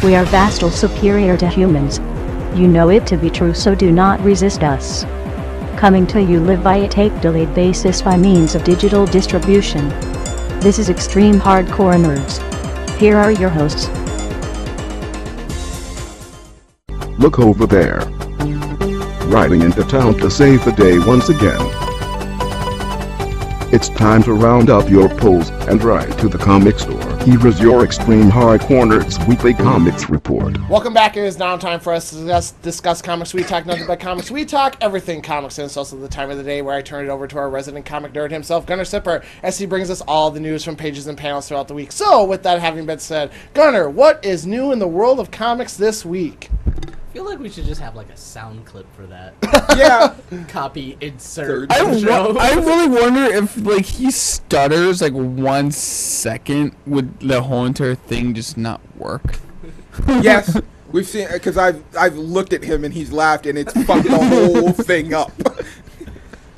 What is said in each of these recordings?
We are vastly superior to humans. You know it to be true, so do not resist us. Coming to you live by a tape-delayed basis by means of digital distribution. This is Extreme Hardcore Nerds. Here are your hosts. Look over there. Riding into town to save the day once again. It's time to round up your pulls and ride to the comic store. Here is your Extreme Hardcore Nerds Weekly Comics Report. Welcome back. It is now time for us to discuss comics. We talk nothing but comics. We talk everything comics, and it's also the time of the day where I turn it over to our resident comic nerd himself, Gunner Sipper, as he brings us all the news from pages and panels throughout the week. So, with that having been said, Gunner, what is new in the world of comics this week? I feel like we should just have like a sound clip for that. Yeah. Copy, insert. I really wonder if like he stutters like 1 second, would the whole entire thing just not work? Yes, we've seen, because I've looked at him and he's laughed and it's fucked the whole thing up.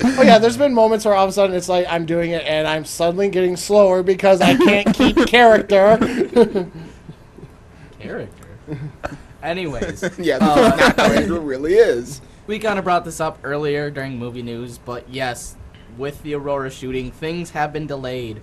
Oh yeah, there's been moments where all of a sudden it's like I'm doing it and I'm suddenly getting slower because I can't keep character. Character. Anyways. Yeah, that's not how Andrew really is. We kind of brought this up earlier during movie news, but yes, with the Aurora shooting, things have been delayed.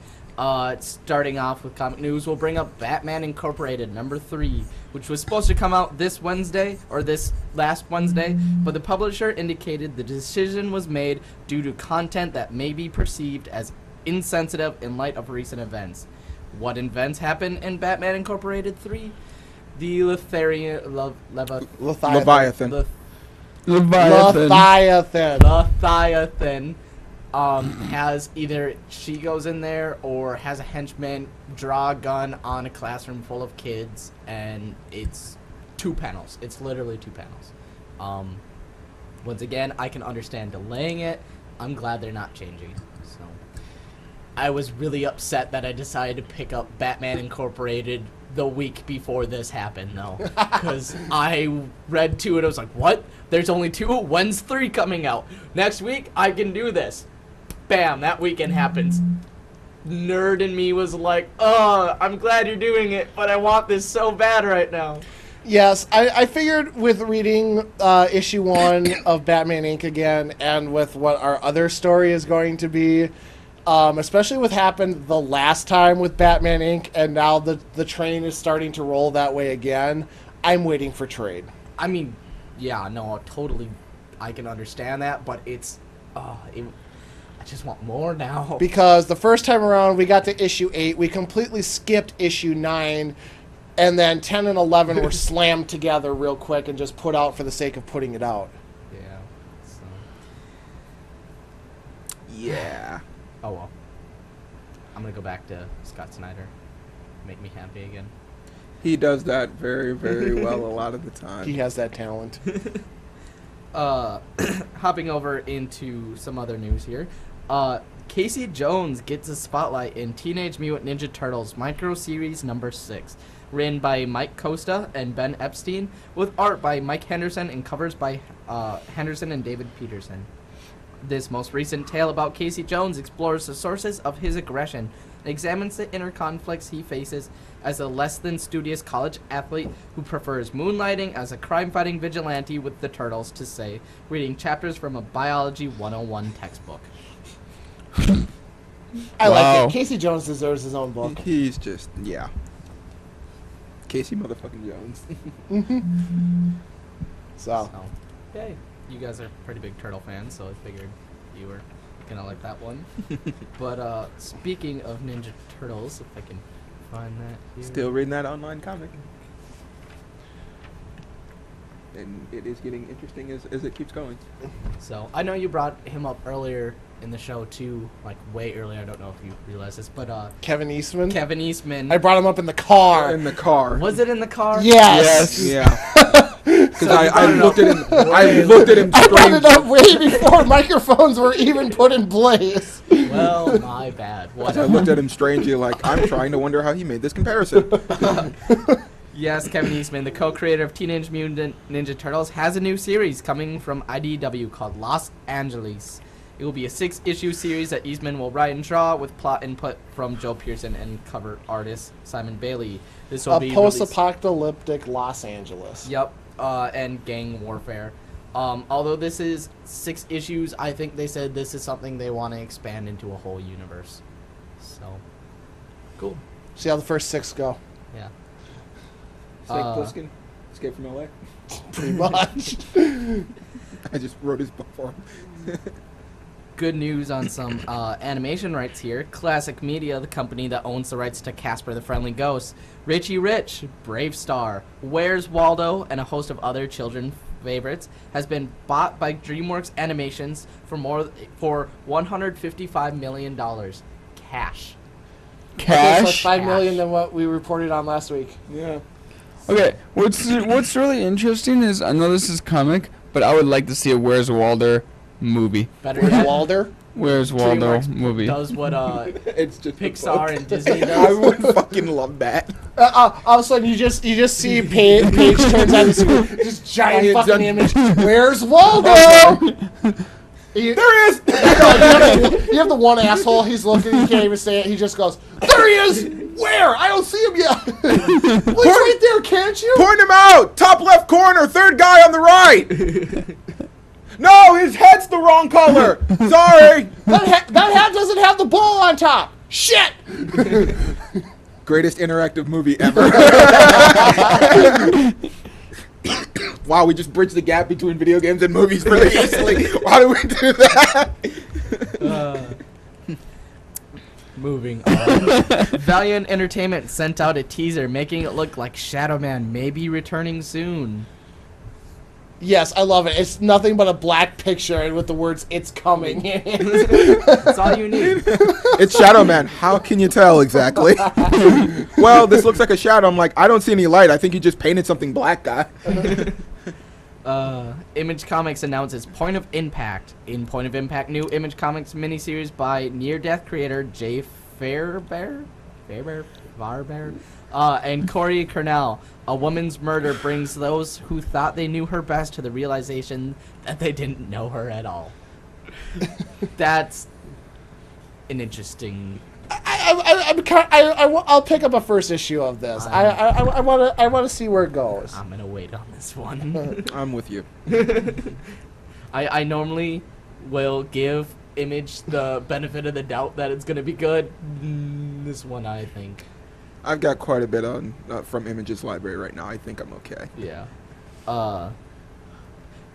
Starting off with comic news, we'll bring up Batman Incorporated #3, which was supposed to come out this Wednesday, or this last Wednesday, but the publisher indicated the decision was made due to content that may be perceived as insensitive in light of recent events. What events happened in Batman Incorporated 3? The Leviathan. Has either she goes in there or has a henchman draw a gun on a classroom full of kids, and it's 2 panels. It's literally 2 panels. Once again, I can understand delaying it. I'm glad they're not changing it. So I was really upset that I decided to pick up Batman Incorporated the week before this happened, though, because I read 2 and I was like, what? There's only 2? When's 3 coming out? Next week, I can do this. Bam, that weekend happens. Nerd in me was like, oh, I'm glad you're doing it, but I want this so bad right now. Yes, I figured with reading issue 1 of Batman Inc. again, and with what our other story is going to be, especially what happened the last time with Batman Inc., and now the train is starting to roll that way again, I'm waiting for trade. I mean, yeah, no, totally, I can understand that, but it's, I just want more now. Because the first time around, we got to issue 8, we completely skipped issue 9, and then 10 and 11 were slammed together real quick and just put out for the sake of putting it out. Yeah, so. Yeah. Oh well. I'm gonna go back to Scott Snyder. Make me happy again. He does that very, very well a lot of the time. He has that talent. Hopping over into some other news here. Casey Jones gets a spotlight in Teenage Mutant Ninja Turtles Micro Series #6, written by Mike Costa and Ben Epstein, with art by Mike Henderson and covers by Henderson and David Peterson. This most recent tale about Casey Jones explores the sources of his aggression and examines the inner conflicts he faces as a less-than-studious college athlete who prefers moonlighting as a crime-fighting vigilante with the Turtles to say, reading chapters from a Biology 101 textbook. I like it. Casey Jones deserves his own book. He's just, yeah. Casey motherfucking Jones. So, yay. You guys are pretty big Turtle fans, so I figured you were gonna like that one. But speaking of Ninja Turtles, if I can find that here. Still reading that online comic. And it is getting interesting as it keeps going. So, I know you brought him up earlier in the show, too, like way earlier. I don't know if you realize this, but Kevin Eastman? Kevin Eastman. I brought him up in the car. In the car. Was it in the car? Yes. Yeah. Because I looked at him. I looked at him. I brought it up way before microphones were even put in place. Well, my bad. I looked at him strangely, like I'm trying to wonder how he made this comparison. Yes, Kevin Eastman, the co-creator of Teenage Mutant Ninja Turtles, has a new series coming from IDW called Los Angeles. It will be a 6-issue series that Eastman will write and draw with plot input from Joe Pearson and cover artist Simon Bailey. This will A be post-apocalyptic Los Angeles. Yep, and gang warfare. Although this is 6 issues, I think they said this is something they want to expand into a whole universe. So, cool. See how the first 6 go. Yeah. Snake Plissken, Escape from LA. Pretty much. I just wrote his book for him. Good news on some animation rights here. Classic Media, the company that owns the rights to Casper the Friendly Ghost, Richie Rich, Brave Star, Where's Waldo, and a host of other children favorites, has been bought by DreamWorks Animations for $155 million cash. Okay, so Cash. $5 million than what we reported on last week. Yeah. Okay, what's really interesting is, I know this is comic, but I would like to see a Where's Waldo movie. Better Where's yet, Walder? Where's Waldo DreamWorks movie. does what It's just a Pixar book. and Disney I does. would fucking love that. All of a sudden, you just see Paige turns on the screen, just giant Giant fucking giant- image. Where's Waldo? You, There he is! you have the one asshole. He's looking. He can't even say it. He just goes, "There he is! Where? I don't see him yet. Well, he's right there, can't you?" Point him out! Top left corner, third guy on the right! No, his head's the wrong color! Sorry! That hat doesn't have the ball on top. Shit! Greatest interactive movie ever. Wow, we just bridged the gap between video games and movies really easily. Why do we do that? Moving on. Valiant Entertainment sent out a teaser making it look like Shadow Man may be returning soon. Yes, I love it. It's nothing but a black picture and with the words "It's coming." in it. That's all you need. It's Shadow Man. How can you tell exactly? Well, this looks like a shadow. I'm like, I don't see any light. I think you just painted something black, guy. Image Comics announces Point of Impact. In Point of Impact, new Image Comics miniseries by near-death creator Jay Fairbear, and Corey Cornell. A woman's murder brings those who thought they knew her best to the realization that they didn't know her at all. That's an interesting. I'll pick up a first issue of this. I want to see where it goes. I'm gonna wait on this one. I'm with you. I normally will give Image the benefit of the doubt that it's gonna be good. This one, I think. I've got quite a bit on from Image's library right now. I think I'm okay. Yeah.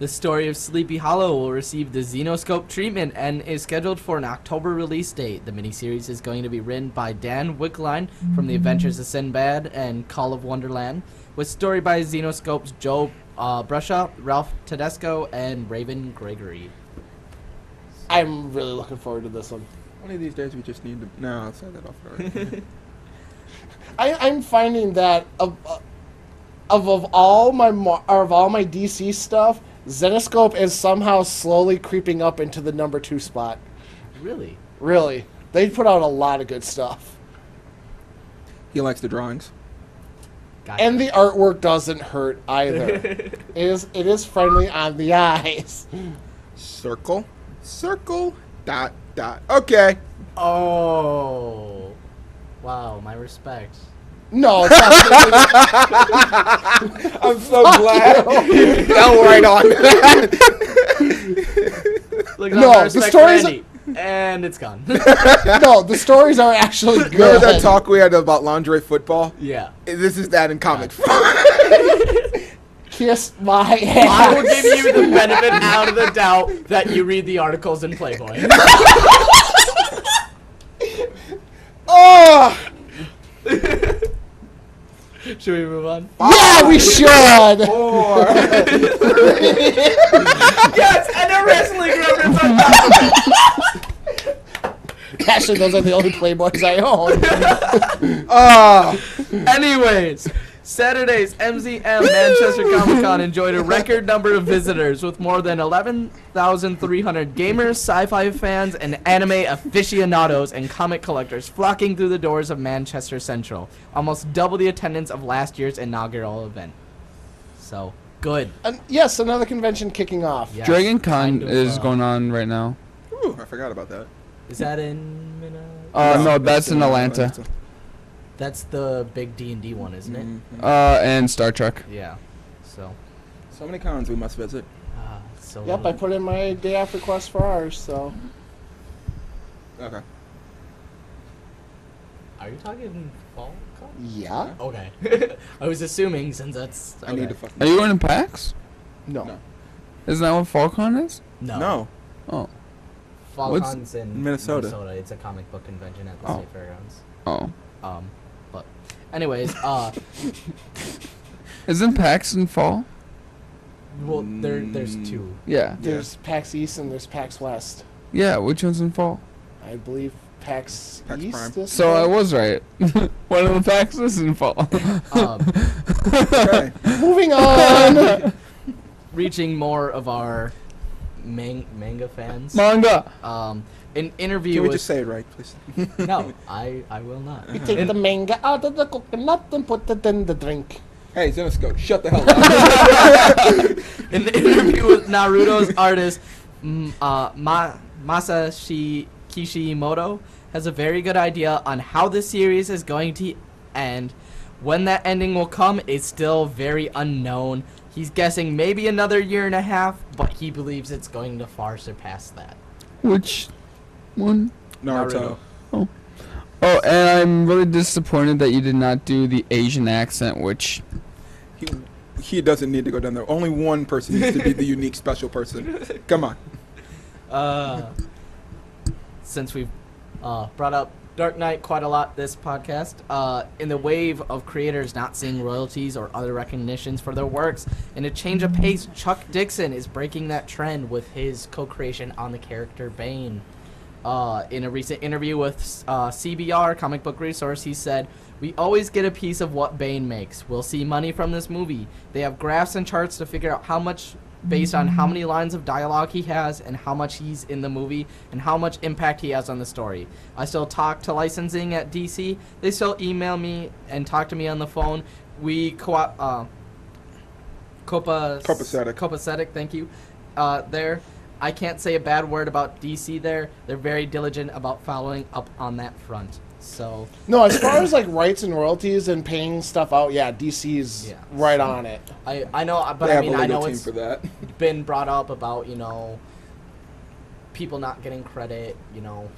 The story of Sleepy Hollow will receive the Zenescope treatment and is scheduled for an October release date. The miniseries is going to be written by Dan Wickline from The Adventures of Sinbad and Call of Wonderland, with story by Zenescope's Joe Brusha, Ralph Tedesco, and Raven Gregory. I'm really looking forward to this one. One of these days we just need to. No, I'll say that off. Already. I'm finding that of all my DC stuff, Zenescope is somehow slowly creeping up into the number 2 spot. Really? Really, they put out a lot of good stuff, He likes the drawings. Gotcha. and the artwork doesn't hurt either. it is friendly on the eyes. Circle, circle, dot, dot. Okay. Oh. Wow, my respect. No, it's not. I'm so glad you fell right on that. Look, No, my the respect, stories- Randy. And it's gone. No, the stories are actually good. Remember that talk we had about lingerie football? Yeah. This is that in comic form. Kiss my I ass. will give you the benefit out of the doubt that you read the articles in Playboy. Oh, Should we move on? yeah, we should. Yes, and a wrestling reference on top of Actually, those are the only Playboys I own. it. Anyways, Saturday's MZM Manchester Comic Con enjoyed a record number of visitors with more than 11,300 gamers, sci-fi fans, and anime aficionados and comic collectors flocking through the doors of Manchester Central, almost double the attendance of last year's inaugural event. So, good. And yes, another convention kicking off. Yes, Dragon Con kind of, is going on right now. Ooh, I forgot about that. Is that in Minnesota? No, that's in Atlanta. That's the big D&D one, isn't it? Mm-hmm. And Star Trek. Yeah. So. So many cons we must visit. So. Yep, I put in my day off request for ours, so. Okay. Are you talking fall con? Yeah? Okay. I was assuming since that's. Okay. I need to fucking. Are you going to PAX? No. Isn't that what FallCon is? No. Oh. Fall Con's in Minnesota? It's a comic book convention at the State Fairgrounds. Oh. But, anyways, Isn't PAX in fall? well, there's two. Yeah. There's PAX East and there's PAX West. Yeah, which one's in fall? I believe PAX PAX East Prime. this So I month? was right. One of the PAX is in fall. Okay. Moving on! Reaching more of our manga fans. Manga. An interview Can we with just say it right, please? no, I will not. We take the manga out of the coconut and put it in the drink. Hey, Zenescope, shut the hell up. In the interview with Naruto's artist Kishimoto has a very good idea on how the series is going to end. When that ending will come is still very unknown. He's guessing maybe another year and a half, but he believes it's going to far surpass that. Which one? Naruto. Oh, and I'm really disappointed that you did not do the Asian accent, which... He doesn't need to go down there. Only one person needs to be the unique special person. Come on. Since we've brought up Dark Knight quite a lot this podcast, in the wave of creators not seeing royalties or other recognitions for their works, in a change of pace, Chuck Dixon is breaking that trend with his co-creation on the character Bane. In a recent interview with CBR, Comic Book Resource, he said, "We always get a piece of what Bane makes. We'll see money from this movie. They have graphs and charts to figure out how much based on how many lines of dialogue he has and how much he's in the movie and how much impact he has on the story. I still talk to licensing at DC. They still email me and talk to me on the phone. We copacetic, thank you. There. I can't say a bad word about DC there. They're very diligent about following up on that front." So No, as far as like rights and royalties and paying stuff out, yeah, DC's right on it. I know, but They I have mean, a I legal know team it's for that. been brought up about, people not getting credit,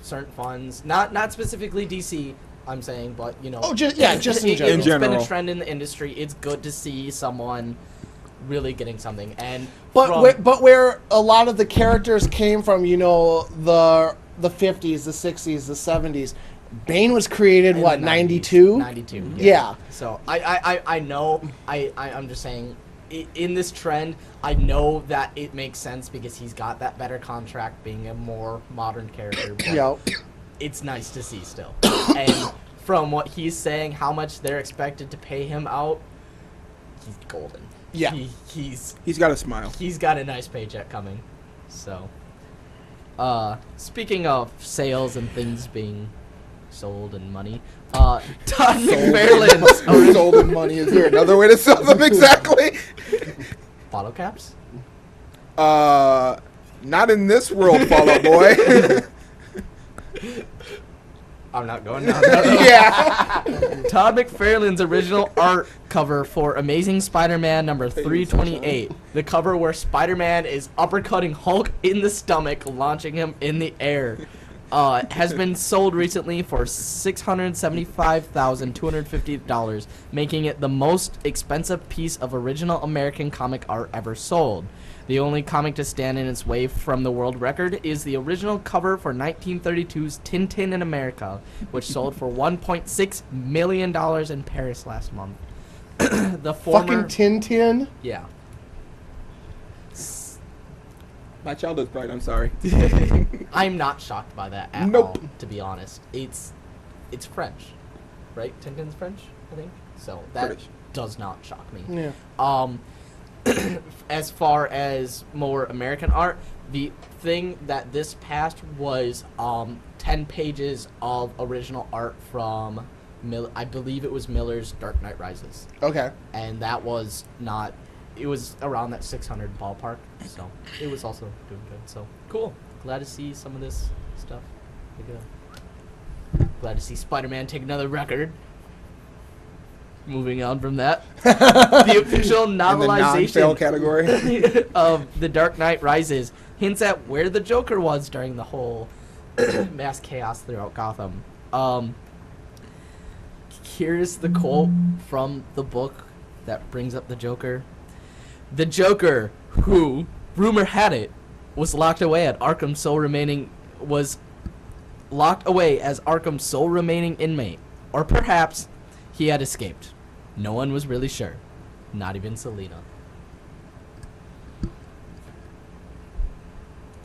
certain funds, not specifically DC, I'm saying, but just in general. It's been a trend in the industry. It's good to see someone really getting something, and but where a lot of the characters came from, the 50s, the 60s, the 70s. Bane was created in what, the 92? 92. Yeah. So I know I'm just saying, in this trend, I know that it makes sense because he's got that better contract being a more modern character. Yep. It's nice to see still. And from what he's saying, how much they're expected to pay him out, he's golden. Yeah. He's got a smile. He's got a nice paycheck coming. So, speaking of sales and things being sold and money, Todd McFarlane's Sold in money. Is there another way to sell them exactly? bottle caps. Not in this world, Fallout Boy. I'm not going down. Yeah. Todd McFarlane's original art cover for Amazing Spider-Man number 328. The cover where Spider-Man is uppercutting Hulk in the stomach, launching him in the air. Has been sold recently for $675,250, making it the most expensive piece of original American comic art ever sold. The only comic to stand in its way from the world record is the original cover for 1932's Tintin in America, which sold for $1.6 million in Paris last month. The former... Fucking Tintin? Yeah. My childhood's bright. I'm sorry. I'm not shocked by that at Nope. all, to be honest. It's French, right? Tintin's French, I think. So that British. does not shock me. Yeah. As far as more American art, the thing that this passed was 10 pages of original art from I believe it was Miller's Dark Knight Rises. Okay. And that was not, it was around that 600 ballpark, so it was also doing good. So cool. glad to see some of this stuff. Glad to see Spider-Man take another record. Moving on from that, the official In the non-fail novelization category. of The Dark Knight Rises hints at where the Joker was during the whole mass chaos throughout Gotham. Here's the quote from the book that brings up the Joker. The Joker, who, rumor had it, was locked away as Arkham's sole remaining inmate. Or perhaps he had escaped. No one was really sure. Not even Selina.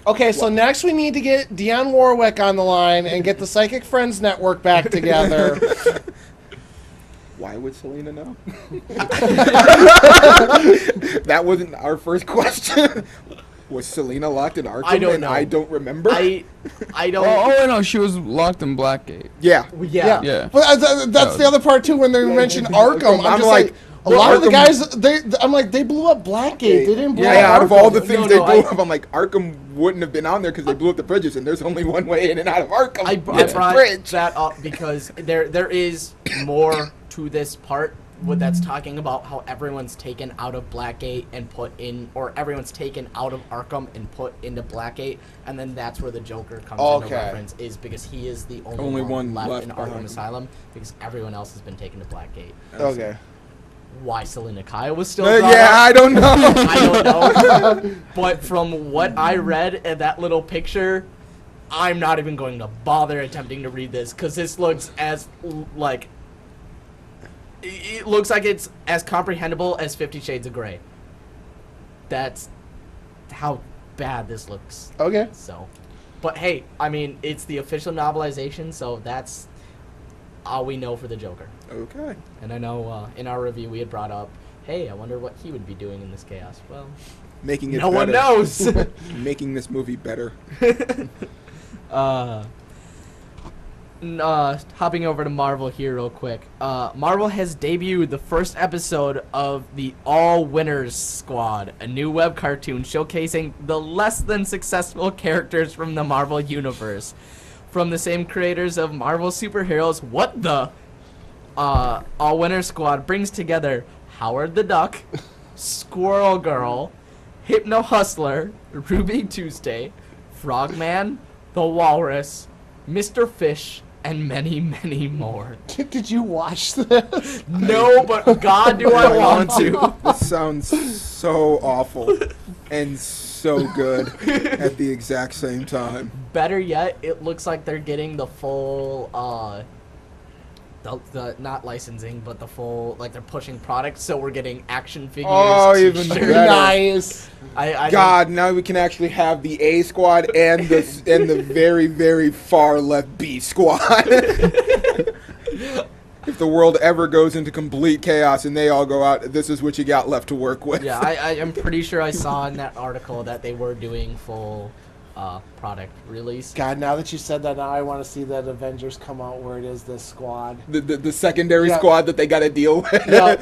Okay, so next we need to get Dionne Warwick on the line and get the Psychic Friends Network back together. Why would Selena know? That wasn't our first question. Was Selena locked in Arkham? I don't know. I don't remember. I don't. Oh, no, she was locked in Blackgate. Yeah. Yeah. Yeah. But that's the other part too. When they mention Arkham, I'm just like, a lot of the guys. I'm like, they blew up Blackgate. They didn't blow up out of all the Arkham. things they blew up, I'm like, Arkham wouldn't have been on there because they blew up the bridges, and there's only one way in and out of Arkham. I It's a brought bridge. that up because there is more to this part that's talking about how everyone's taken out of Blackgate and put in, or everyone's taken out of Arkham and put into Blackgate, and then that's where the Joker comes into reference, is because he is the only one left in Arkham Asylum because everyone else has been taken to Blackgate. Okay. Why Selina Kyle was still I don't know. I don't know. But from what I read in that little picture, I'm not even going to bother attempting to read this because this looks as like it looks like it's as comprehensible as 50 Shades of Grey. That's how bad this looks. Okay. So, but hey, I mean, it's the official novelization, so that's all we know for the Joker. Okay. And I know in our review we had brought up, hey, I wonder what he would be doing in this chaos. Well, Making it no better. one knows. Making this movie better. Hopping over to Marvel here real quick. Marvel has debuted the first episode of the All Winners Squad, a new web cartoon showcasing the less than successful characters from the Marvel Universe. From the same creators of Marvel superheroes, What the? All Winners Squad brings together Howard the Duck, Squirrel Girl, Hypno Hustler, Ruby Tuesday, Frogman, the Walrus, Mr. Fish, and many, many more. Did you watch this? No, but God, do I want to. This sounds so awful and so good at the exact same time. Better yet, it looks like they're getting the full, the not licensing, but the full, like they're pushing products, so we're getting action figures. Oh, even t-shirts. better. Nice. I God, now we can actually have the A squad and the very, very far left B squad. If the world ever goes into complete chaos and they all go out, this is what you got left to work with. Yeah, I am pretty sure I saw in that article that they were doing full product release. God, now that you said that, now I want to see that Avengers come out where it is this squad. The secondary squad that they got to deal with. Yeah,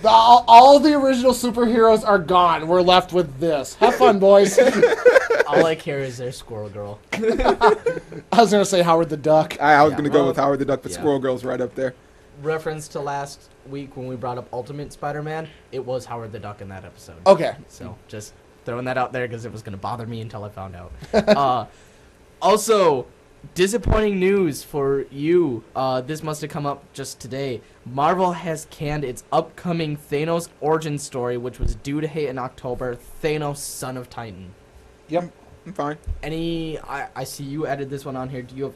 all the original superheroes are gone. We're left with this. Have fun, boys. All I care is their Squirrel Girl. I was going to say Howard the Duck. I was Yeah. going to go with Howard the Duck, but Yeah. Squirrel Girl's right up there. Reference to last week when we brought up Ultimate Spider-Man, it was Howard the Duck in that episode. Okay. So just throwing that out there because it was going to bother me until I found out. Also, disappointing news for you. This must have come up just today. Marvel has canned its upcoming Thanos origin story, which was due to hit in October. Thanos, Son of Titan. Yep. I'm fine. I see you added this one on here. Do you have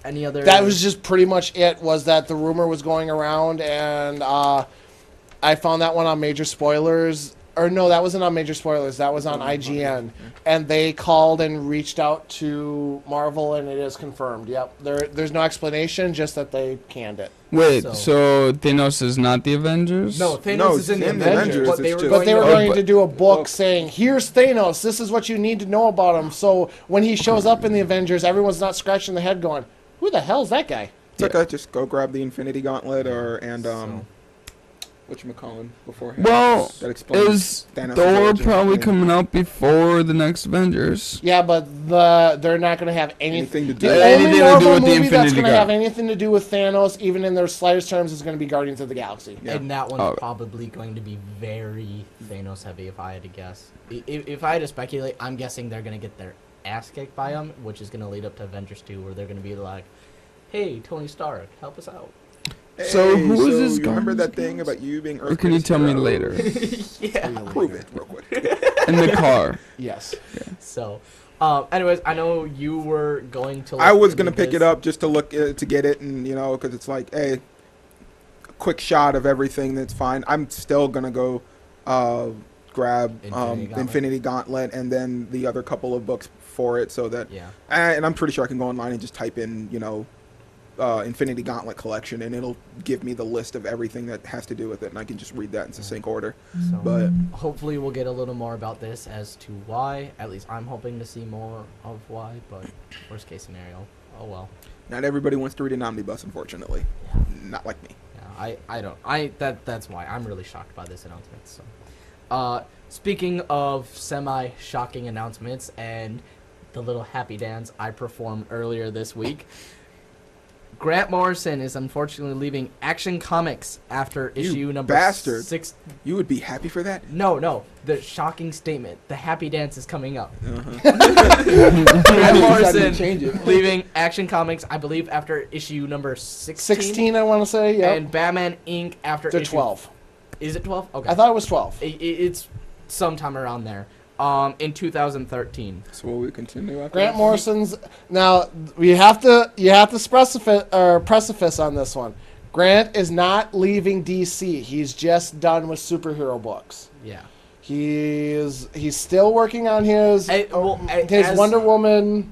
any other? That was just pretty much it, was that the rumor was going around, and I found that one on Major Spoilers. Or no, that wasn't on Major Spoilers. That was on IGN. And they called and reached out to Marvel, and it is confirmed. Yep. There's no explanation, just that they canned it. Wait, So- so Thanos is not the Avengers? No, Thanos No, is in the it's in the Avengers, Avengers, but they it's were just- But they were Oh, going but- to do a book saying, here's Thanos. This is what you need to know about him. So when he shows up in the Avengers, everyone's not scratching the head going, who the hell's that guy? It's okay. Just go grab the Infinity Gauntlet whatchamacallin beforehand. Well, that explains is Thanos' Thor origin. probably coming out before the next Avengers? Yeah, but they're not going to have Anything to The do- only Anything to do Marvel with the movie that's Infinity going to Gauntlet. have anything to do with Thanos, even in their slightest terms, is going to be Guardians of the Galaxy. Yeah. And that one's Oh. probably going to be very Thanos heavy, if I had to guess. If I had to speculate, I'm guessing they're going to get their ass kicked by him, which is going to lead up to Avengers 2, where they're going to be like, hey, Tony Stark, help us out. So who is this You remember guy? that thing about you being Or can you tell me Hero? later? Yeah. Prove it real quick. In the car. Yes. So, anyways, I know you were going to. I was look gonna into pick it this. up just to look to get it, and because it's like, hey, a quick shot of everything. That's fine. I'm still gonna go grab Infinity Gauntlet and then the other couple of books for it, so that and I'm pretty sure I can go online and just type in Infinity Gauntlet collection, and it'll give me the list of everything that has to do with it, and I can just read that in succinct order. So But hopefully we'll get a little more about this as to why. At least I'm hoping to see more of why. But worst case scenario, oh well. not everybody wants to read an omnibus, unfortunately. Yeah. Not like me. Yeah, I don't. That's why I'm really shocked by this announcement. So, speaking of semi-shocking announcements and the little happy dance I performed earlier this week, Grant Morrison is unfortunately leaving Action Comics after issue number bastard. 6. You would be happy for that? No, the shocking statement. The happy dance is coming up. Uh-huh. Grant Morrison change it. leaving Action Comics, I believe, after issue number 16. 16, I want to say, yeah. And Batman Inc. after They're issue 12. Is it 12? Okay. I thought it was 12. It's sometime around there. In 2013. So will we continue after Grant this? Morrison's. Now, you have to precipice on this one. Grant is not leaving DC. He's just done with superhero books. Yeah. He's still working on his As- Wonder Woman,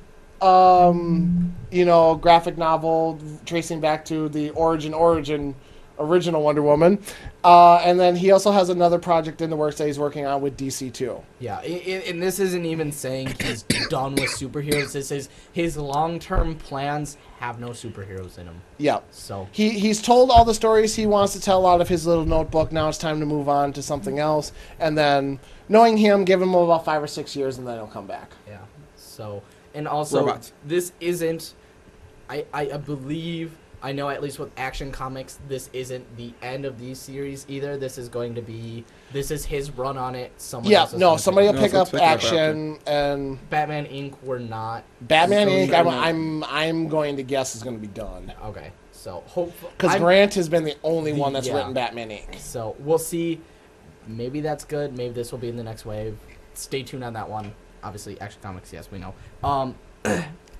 graphic novel tracing back to the original Wonder Woman, and then he also has another project in the works that he's working on with DC too. Yeah, and this isn't even saying he's done with superheroes. This is his long-term plans have no superheroes in them. Yeah. So He's told all the stories he wants to tell out of his little notebook. Now it's time to move on to something else. And then, knowing him, give him about 5 or 6 years, and then he'll come back. yeah. So and also Robots. this isn't. I believe. I know at least with Action Comics, this isn't the end of these series either. This is his run on it. Somebody else is gonna somebody will No, pick so up it's picking up Action, and Batman Inc. We're not. Batman So Inc. you're not- I'm going to guess is going to be done Okay, so hopefully because Grant has been the only one that's yeah. written Batman Inc. So we'll see. Maybe that's good. Maybe this will be in the next wave. Stay tuned on that one. Obviously, Action Comics, yes, we know.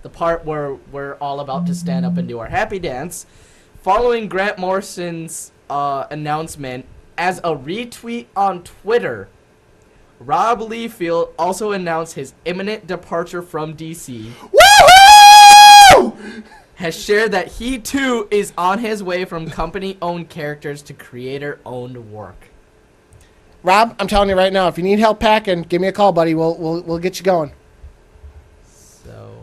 The part where we're all about to stand up and do our happy dance. Following Grant Morrison's announcement, as a retweet on Twitter, Rob Liefeld also announced his imminent departure from DC. Woohoo! Has shared that he too is on his way from company-owned characters to creator-owned work. Rob, I'm telling you right now, if you need help packing, give me a call, buddy. We'll get you going. So,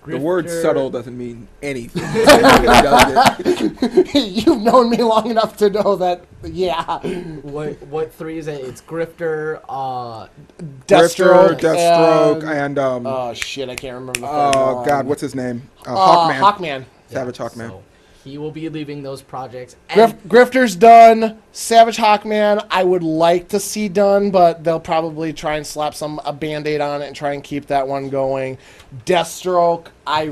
The word Grifter- subtle doesn't mean anything. It really doesn't. You've known me long enough to know that. Yeah, What three is it? It's Grifter. Deathstroke, and oh shit, I can't remember the third one. God, what's his name? Hawkman. Hawkman. Savage Hawkman. So he will be leaving those projects. And Grifter's done. Savage Hawkman, I would like to see done, but they'll probably try and slap a Band-Aid on it and try and keep that one going. Deathstroke, I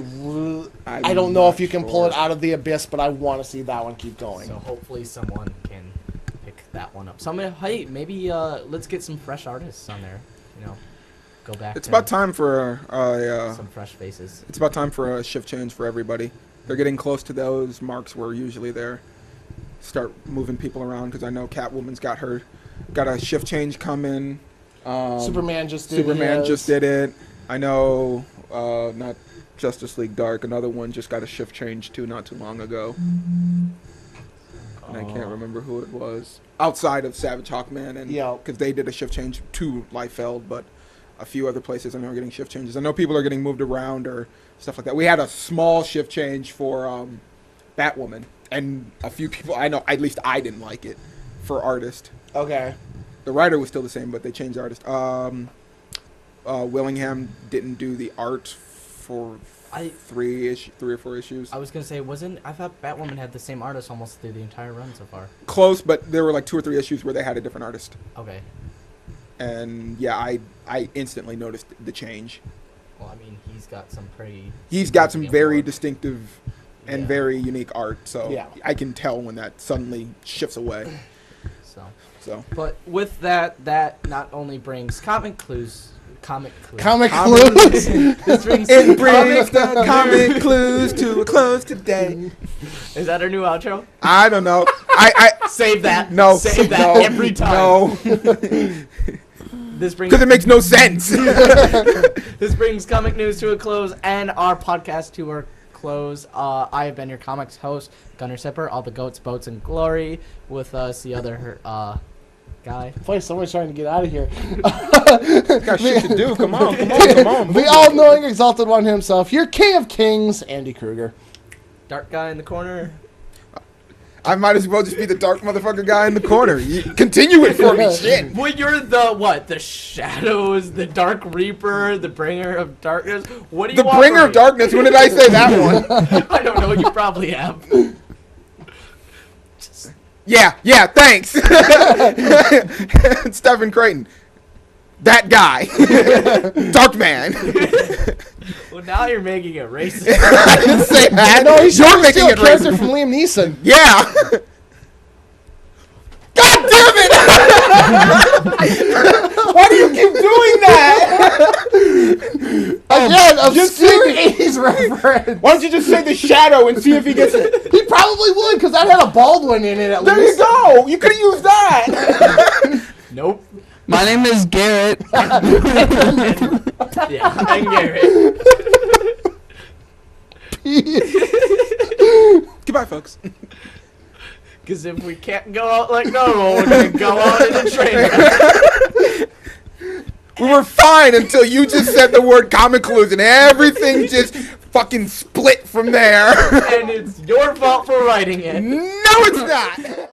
don't know if you can pull it out of the abyss, but I want to see that one keep going. so hopefully someone can pick that one up. Hey, maybe let's get some fresh artists on there. Go back. It's to about time for some fresh faces. it's about time for a shift change for everybody. They're getting close to those marks where usually they're start moving people around, because I know Catwoman's got a shift change coming. Superman just did it. I know not Justice League Dark, another one just got a shift change too not too long ago. And I can't remember who it was. Outside of Savage Hawkman, and Yeah. because they did a shift change to Liefeld, but a few other places I know are getting shift changes. I know people are getting moved around or stuff like that. We had a small shift change for Batwoman, and a few people I know, at least I didn't like it, for artist. Okay. The writer was still the same, but they changed the artist. Willingham didn't do the art for three or four issues. I was gonna say, I thought Batwoman had the same artist almost through the entire run so far. Close, but there were like 2 or 3 issues where they had a different artist. Okay. And yeah, I instantly noticed the change. Well, I mean, he's got some very distinctive and very unique art, so Yeah. I can tell when that suddenly shifts away. So. But with that not only brings comic clues. This brings it brings the comic clues to a close today. Is that our new outro? I don't know. I save that. No. Save that every time. No. This brings because it makes no sense. This brings comic news to a close and our podcast to a close. I have been your comics host, Gunner Sipper, all the goats, boats, and glory. With us, the other guy. Boy, someone's trying to get out of here. Got shit to do. Come on. The all-knowing, exalted one himself, your king of kings, Andy Kruger. Dark guy in the corner. I might as well just be the dark motherfucker guy in the corner. You continue it for me, shit. Well, you're the shadows, the Dark Reaper, the bringer of darkness. What do you The bringer of darkness? When did I say that one? I don't know. You probably have. Yeah, thanks. Stephen Creighton. That guy. Dark man. Well, now you're making it racist. I didn't say that. No, he's You're trying to making steal a it character racist. from Liam Neeson. Yeah. God damn it! Why do you keep doing that? Again, obscure 80s reference. Why don't you just say the shadow and see if he gets it? He probably would, because that had a Baldwin in it at There you least. go. You could have used that. Nope. My name is Garrett. Yeah, and Garrett. Goodbye, folks. Because if we can't go out like normal, we're going to go out in a train wreck. We were fine until you just said the word comic clues and everything just fucking split from there. And it's your fault for writing it. No, it's not.